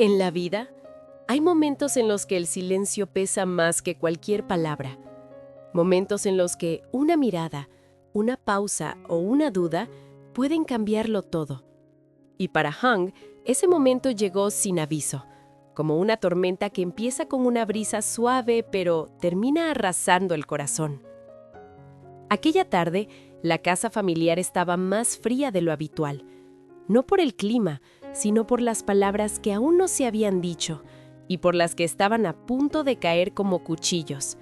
En la vida, hay momentos en los que el silencio pesa más que cualquier palabra. Momentos en los que una mirada, una pausa o una duda pueden cambiarlo todo. Y para Hung, ese momento llegó sin aviso, como una tormenta que empieza con una brisa suave pero termina arrasando el corazón. Aquella tarde, la casa familiar estaba más fría de lo habitual, no por el clima, sino por las palabras que aún no se habían dicho y por las que estaban a punto de caer como cuchillos.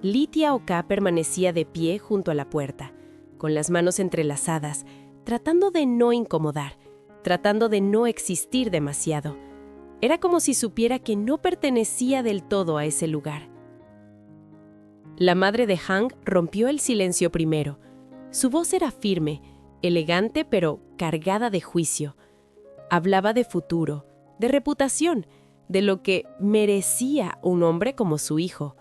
Lee Tiao-ka permanecía de pie junto a la puerta, con las manos entrelazadas, tratando de no incomodar, tratando de no existir demasiado. Era como si supiera que no pertenecía del todo a ese lugar. La madre de Hung rompió el silencio primero. Su voz era firme, elegante pero cargada de juicio. Hablaba de futuro, de reputación, de lo que merecía un hombre como su hijo.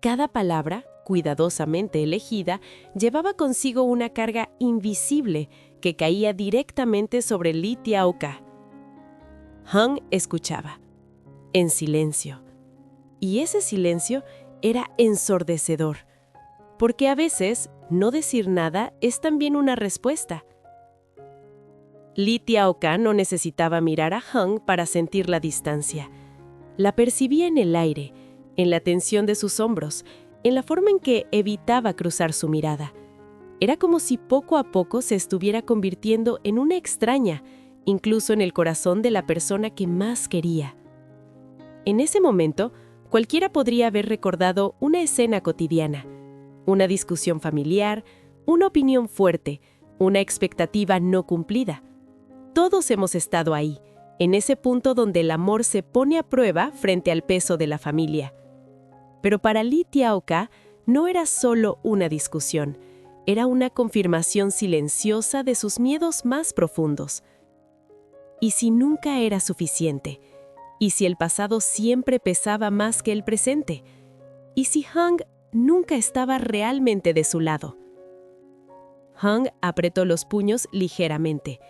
Cada palabra, cuidadosamente elegida, llevaba consigo una carga invisible que caía directamente sobre Lee Tiao-ka. Hung escuchaba, en silencio. Y ese silencio era ensordecedor, porque a veces no decir nada es también una respuesta. Lee Tiao-ka no necesitaba mirar a Hung para sentir la distancia. La percibía en el aire, en la tensión de sus hombros, en la forma en que evitaba cruzar su mirada. Era como si poco a poco se estuviera convirtiendo en una extraña, incluso en el corazón de la persona que más quería. En ese momento, cualquiera podría haber recordado una escena cotidiana, una discusión familiar, una opinión fuerte, una expectativa no cumplida. Todos hemos estado ahí, en ese punto donde el amor se pone a prueba frente al peso de la familia. Pero para Lee Tiao-ka no era solo una discusión, era una confirmación silenciosa de sus miedos más profundos. ¿Y si nunca era suficiente? ¿Y si el pasado siempre pesaba más que el presente? ¿Y si Hung nunca estaba realmente de su lado? Hung apretó los puños ligeramente,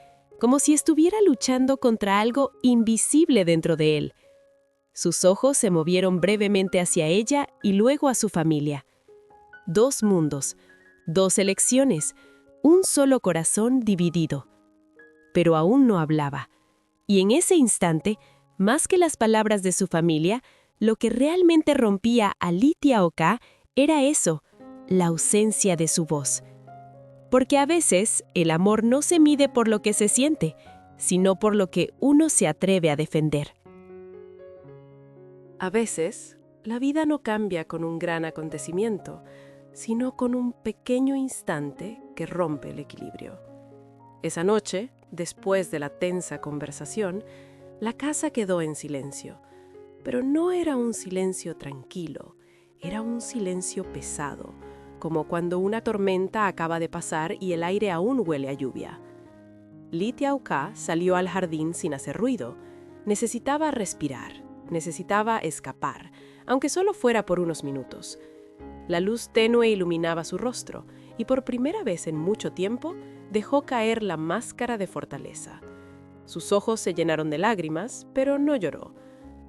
como si estuviera luchando contra algo invisible dentro de él. Sus ojos se movieron brevemente hacia ella y luego a su familia. Dos mundos, dos elecciones, un solo corazón dividido. Pero aún no hablaba. Y en ese instante, más que las palabras de su familia, lo que realmente rompía a Lee Tiao-ka era eso, la ausencia de su voz. Porque a veces el amor no se mide por lo que se siente, sino por lo que uno se atreve a defender. A veces, la vida no cambia con un gran acontecimiento, sino con un pequeño instante que rompe el equilibrio. Esa noche, después de la tensa conversación, la casa quedó en silencio, pero no era un silencio tranquilo, era un silencio pesado, como cuando una tormenta acaba de pasar y el aire aún huele a lluvia. Lee Tiao-ka salió al jardín sin hacer ruido. Necesitaba respirar, necesitaba escapar, aunque solo fuera por unos minutos. La luz tenue iluminaba su rostro, y por primera vez en mucho tiempo dejó caer la máscara de fortaleza. Sus ojos se llenaron de lágrimas, pero no lloró.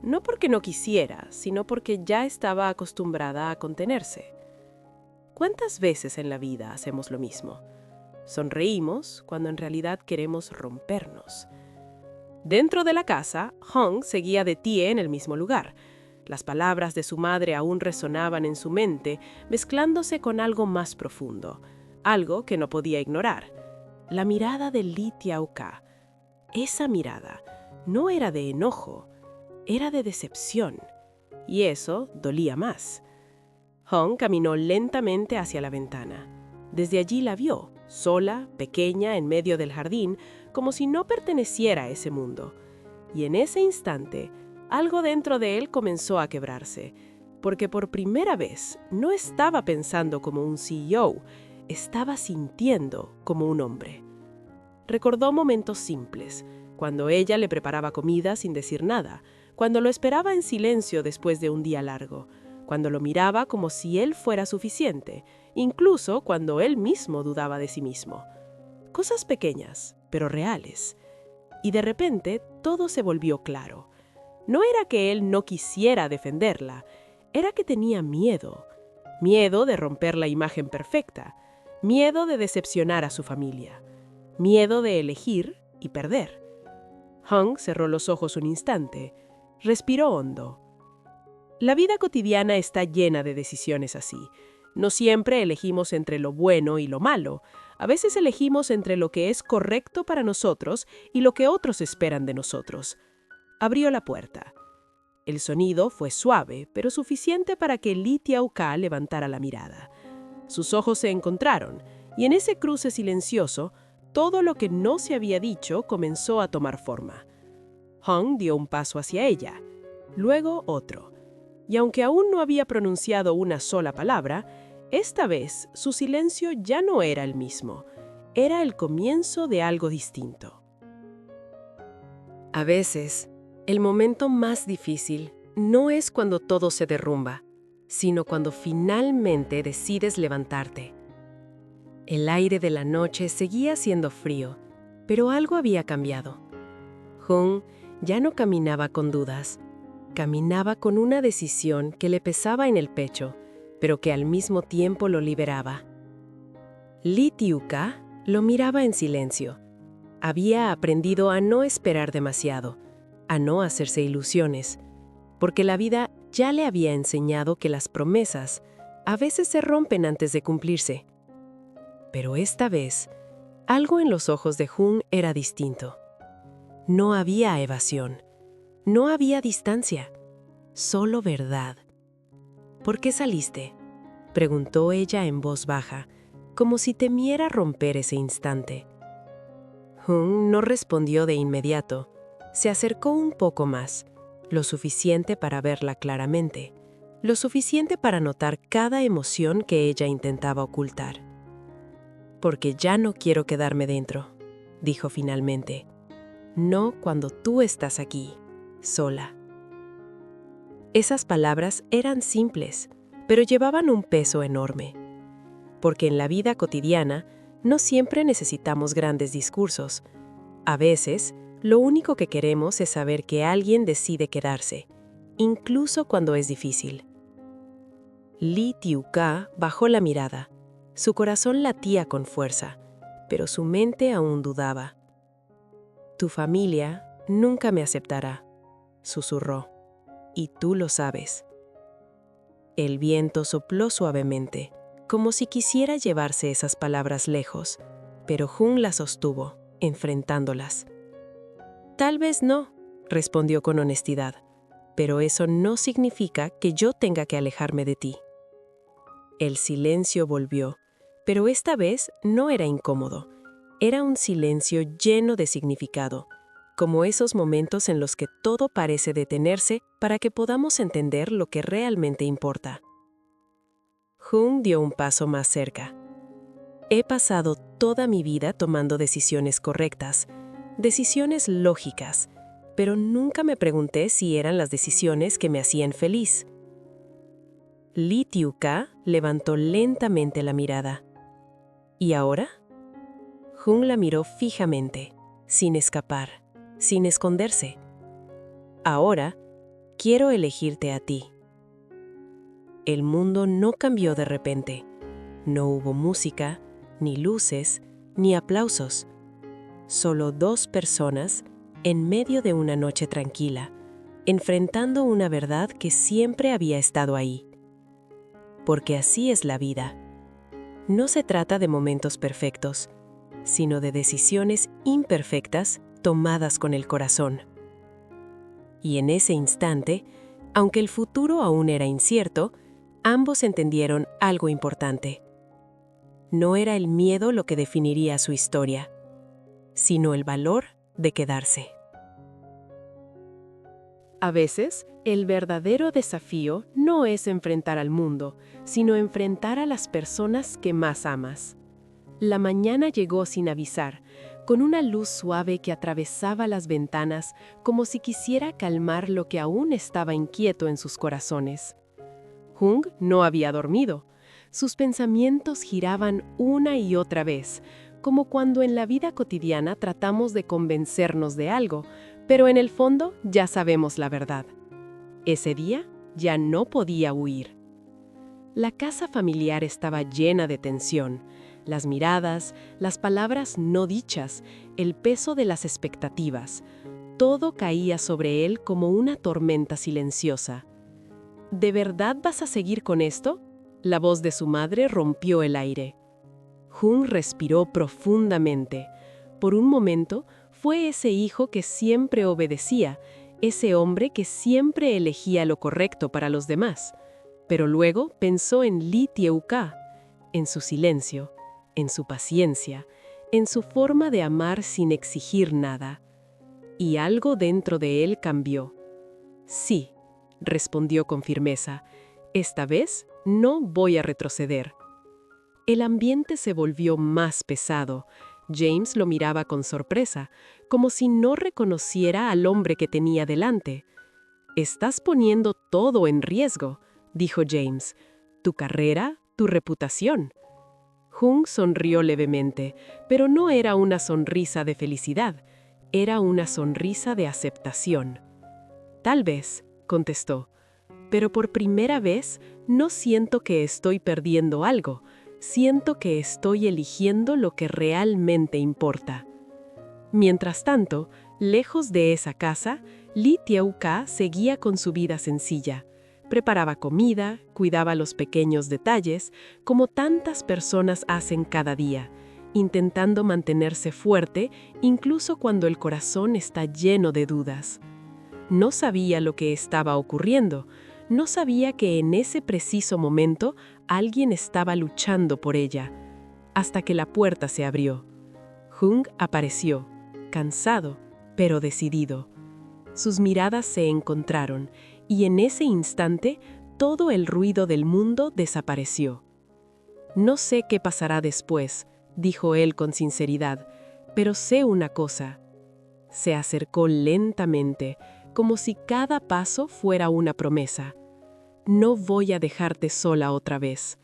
No porque no quisiera, sino porque ya estaba acostumbrada a contenerse. ¿Cuántas veces en la vida hacemos lo mismo? Sonreímos cuando en realidad queremos rompernos. Dentro de la casa, Hung seguía de pie en el mismo lugar. Las palabras de su madre aún resonaban en su mente, mezclándose con algo más profundo, algo que no podía ignorar. La mirada de Lee Tiao-ka. Esa mirada no era de enojo, era de decepción, y eso dolía más. Hung caminó lentamente hacia la ventana. Desde allí la vio, sola, pequeña, en medio del jardín, como si no perteneciera a ese mundo. Y en ese instante, algo dentro de él comenzó a quebrarse, porque por primera vez no estaba pensando como un CEO, estaba sintiendo como un hombre. Recordó momentos simples, cuando ella le preparaba comida sin decir nada, cuando lo esperaba en silencio después de un día largo, cuando lo miraba como si él fuera suficiente, incluso cuando él mismo dudaba de sí mismo. Cosas pequeñas, pero reales. y de repente todo se volvió claro. No era que él no quisiera defenderla, era que tenía miedo. Miedo de romper la imagen perfecta, miedo de decepcionar a su familia, miedo de elegir y perder. Hung cerró los ojos un instante, respiró hondo. La vida cotidiana está llena de decisiones así. No siempre elegimos entre lo bueno y lo malo. A veces elegimos entre lo que es correcto para nosotros y lo que otros esperan de nosotros. Abrió la puerta. El sonido fue suave, pero suficiente para que Lee Tiao-ka levantara la mirada. Sus ojos se encontraron, y en ese cruce silencioso, todo lo que no se había dicho comenzó a tomar forma. Hung dio un paso hacia ella, luego otro, y aunque aún no había pronunciado una sola palabra, esta vez su silencio ya no era el mismo, era el comienzo de algo distinto. A veces, el momento más difícil no es cuando todo se derrumba, sino cuando finalmente decides levantarte. El aire de la noche seguía siendo frío, pero algo había cambiado. Hung ya no caminaba con dudas, caminaba con una decisión que le pesaba en el pecho, pero que al mismo tiempo lo liberaba. Lee Tiao-ka lo miraba en silencio. Había aprendido a no esperar demasiado, a no hacerse ilusiones, porque la vida ya le había enseñado que las promesas a veces se rompen antes de cumplirse. Pero esta vez, algo en los ojos de Hung era distinto. No había evasión, no había distancia, solo verdad. ¿Por qué saliste?, preguntó ella en voz baja, como si temiera romper ese instante. Hung no respondió de inmediato. Se acercó un poco más, lo suficiente para verla claramente, lo suficiente para notar cada emoción que ella intentaba ocultar. «Porque ya no quiero quedarme dentro», dijo finalmente. «No cuando tú estás aquí, sola». Esas palabras eran simples, pero llevaban un peso enorme. Porque en la vida cotidiana no siempre necesitamos grandes discursos. A veces, lo único que queremos es saber que alguien decide quedarse, incluso cuando es difícil. Lee Tiao-ka bajó la mirada. Su corazón latía con fuerza, pero su mente aún dudaba. «Tu familia nunca me aceptará», susurró, «y tú lo sabes». El viento sopló suavemente, como si quisiera llevarse esas palabras lejos, pero Hung las sostuvo, enfrentándolas. «Tal vez no», respondió con honestidad, «pero eso no significa que yo tenga que alejarme de ti». El silencio volvió, pero esta vez no era incómodo. Era un silencio lleno de significado, como esos momentos en los que todo parece detenerse para que podamos entender lo que realmente importa. Hung dio un paso más cerca. «He pasado toda mi vida tomando decisiones correctas, decisiones lógicas, pero nunca me pregunté si eran las decisiones que me hacían feliz». Lee Tiao-ka levantó lentamente la mirada. «¿Y ahora?». Hung la miró fijamente, sin escapar, sin esconderse. «Ahora, quiero elegirte a ti». El mundo no cambió de repente. No hubo música, ni luces, ni aplausos. Solo dos personas en medio de una noche tranquila, enfrentando una verdad que siempre había estado ahí. Porque así es la vida. No se trata de momentos perfectos, sino de decisiones imperfectas tomadas con el corazón. Y en ese instante, aunque el futuro aún era incierto, ambos entendieron algo importante. No era el miedo lo que definiría su historia, sino el valor de quedarse. A veces, el verdadero desafío no es enfrentar al mundo, sino enfrentar a las personas que más amas. La mañana llegó sin avisar, con una luz suave que atravesaba las ventanas como si quisiera calmar lo que aún estaba inquieto en sus corazones. Hung no había dormido. Sus pensamientos giraban una y otra vez, como cuando en la vida cotidiana tratamos de convencernos de algo, pero en el fondo ya sabemos la verdad. Ese día ya no podía huir. La casa familiar estaba llena de tensión. Las miradas, las palabras no dichas, el peso de las expectativas. Todo caía sobre él como una tormenta silenciosa. ¿De verdad vas a seguir con esto? La voz de su madre rompió el aire. Jung respiró profundamente. Por un momento, fue ese hijo que siempre obedecía, ese hombre que siempre elegía lo correcto para los demás. Pero luego pensó en Lee Tyeo-ka, en su silencio, en su paciencia, en su forma de amar sin exigir nada. Y algo dentro de él cambió. Sí, respondió con firmeza, esta vez no voy a retroceder. El ambiente se volvió más pesado. James lo miraba con sorpresa, como si no reconociera al hombre que tenía delante. «Estás poniendo todo en riesgo», dijo James. «Tu carrera, tu reputación». Jung sonrió levemente, pero no era una sonrisa de felicidad, era una sonrisa de aceptación. «Tal vez», contestó, «pero por primera vez no siento que estoy perdiendo algo. Siento que estoy eligiendo lo que realmente importa». Mientras tanto, lejos de esa casa, Lee Tyeo-ka seguía con su vida sencilla. Preparaba comida, cuidaba los pequeños detalles, como tantas personas hacen cada día, intentando mantenerse fuerte incluso cuando el corazón está lleno de dudas. No sabía lo que estaba ocurriendo, no sabía que en ese preciso momento alguien estaba luchando por ella, hasta que la puerta se abrió. Jung apareció, cansado, pero decidido. Sus miradas se encontraron, y en ese instante todo el ruido del mundo desapareció. «No sé qué pasará después», dijo él con sinceridad, «pero sé una cosa». Se acercó lentamente, como si cada paso fuera una promesa. «No voy a dejarte sola otra vez».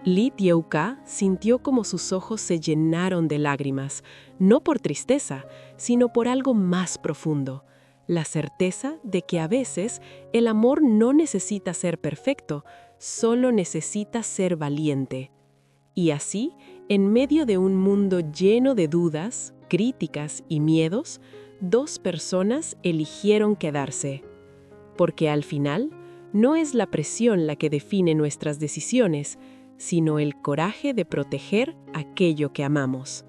Lee Tyeo-ka sintió como sus ojos se llenaron de lágrimas, no por tristeza, sino por algo más profundo, la certeza de que a veces el amor no necesita ser perfecto, solo necesita ser valiente. Y así, en medio de un mundo lleno de dudas, críticas y miedos, dos personas eligieron quedarse. Porque al final, no es la presión la que define nuestras decisiones, sino el coraje de proteger aquello que amamos.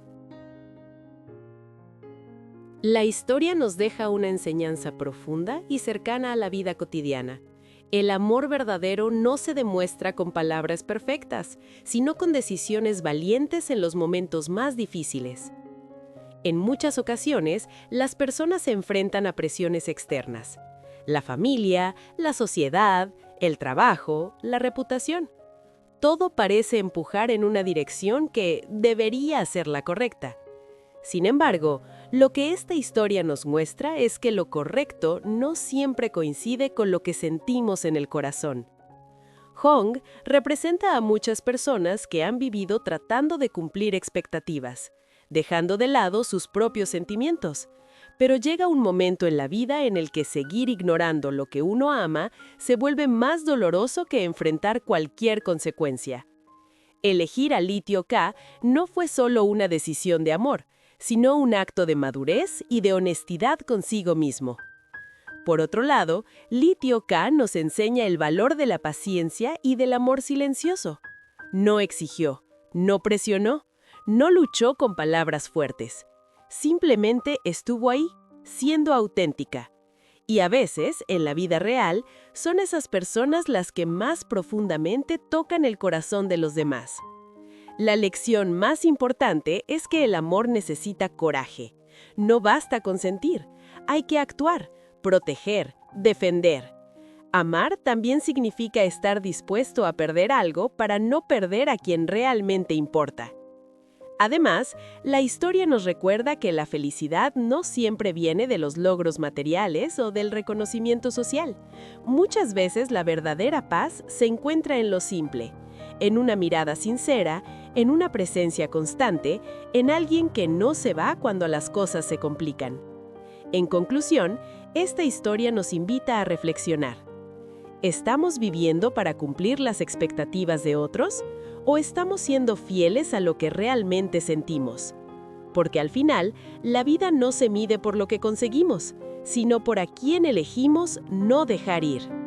La historia nos deja una enseñanza profunda y cercana a la vida cotidiana. El amor verdadero no se demuestra con palabras perfectas, sino con decisiones valientes en los momentos más difíciles. En muchas ocasiones, las personas se enfrentan a presiones externas: la familia, la sociedad, el trabajo, la reputación. Todo parece empujar en una dirección que debería ser la correcta. Sin embargo, lo que esta historia nos muestra es que lo correcto no siempre coincide con lo que sentimos en el corazón. Jung representa a muchas personas que han vivido tratando de cumplir expectativas, dejando de lado sus propios sentimientos. Pero llega un momento en la vida en el que seguir ignorando lo que uno ama se vuelve más doloroso que enfrentar cualquier consecuencia. Elegir a Lee Tyeo-ka no fue solo una decisión de amor, sino un acto de madurez y de honestidad consigo mismo. Por otro lado, Lee Tyeo-ka nos enseña el valor de la paciencia y del amor silencioso. No exigió, no presionó, no luchó con palabras fuertes. Simplemente estuvo ahí, siendo auténtica. Y a veces, en la vida real, son esas personas las que más profundamente tocan el corazón de los demás. La lección más importante es que el amor necesita coraje. No basta con sentir, hay que actuar, proteger, defender. Amar también significa estar dispuesto a perder algo para no perder a quien realmente importa. Además, la historia nos recuerda que la felicidad no siempre viene de los logros materiales o del reconocimiento social. Muchas veces la verdadera paz se encuentra en lo simple, en una mirada sincera, en una presencia constante, en alguien que no se va cuando las cosas se complican. En conclusión, esta historia nos invita a reflexionar. ¿Estamos viviendo para cumplir las expectativas de otros? ¿O estamos siendo fieles a lo que realmente sentimos? Porque al final, la vida no se mide por lo que conseguimos, sino por a quién elegimos no dejar ir.